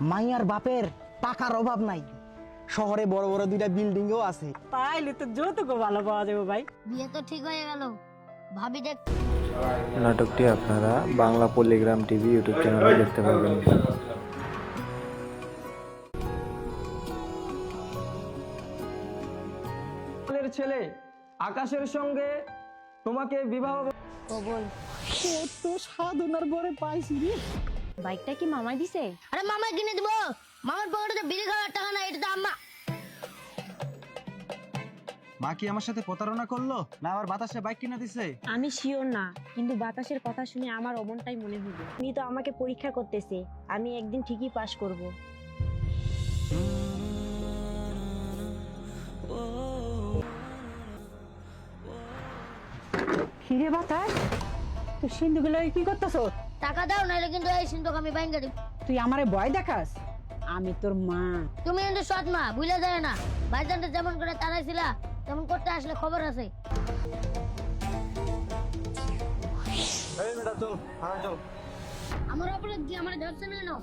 মাইয়ার বাপের টাকার অভাব নাই, শহরে বড় বড় দুইটা বিল্ডিংও আছে। তাইলে তো যৌতুক ভালো পাওয়া যাবে ভাই। বিয়ে তো ঠিক হয়ে গেল, ভাবি দেখ। নাটকটি আপনারা বাংলা পলিগ্রাম টিভি ইউটিউব চ্যানেলে দেখতে পাবেন। ছেলে আকাশের সঙ্গে তোমাকে বিবাহ কবল। কত সাধনার পরে পাইছি রে। বাইকটা কি মামাই দিছে? আরে মামা কিনে দিব, মামার পকেটে তো বিড়ি খাওয়ার টাকা নাই, এটা তো আম্মা। মা কি আমার সাথে প্রতারণা করলো, না আবার বাতাসে বাইক কিনে দিছে? আমি শিওর না, কিন্তু বাতাসের কথা শুনে আমার অমনটাই মনে হলো। উনি তো আমাকে পরীক্ষা করতেছে, আমি একদিন ঠিকই পাশ করব। কিরে বাতাস, তুই সিন্ধুগুলো কি করতেছ? টাকা দাও, নাহলে কিন্তু এই সিন্ধুক আমি ব্যাংকে দিব। তুই আমারে ভয় দেখাস? আমি তোর মা। তুমি কিন্তু সৎ মা, ভুলে যায় না। ভাইজানটা যেমন করে তাড়াইছিলা তেমন করতে আসলে খবর আছে। আমার অপরাধ কি, আমার ধরছে না?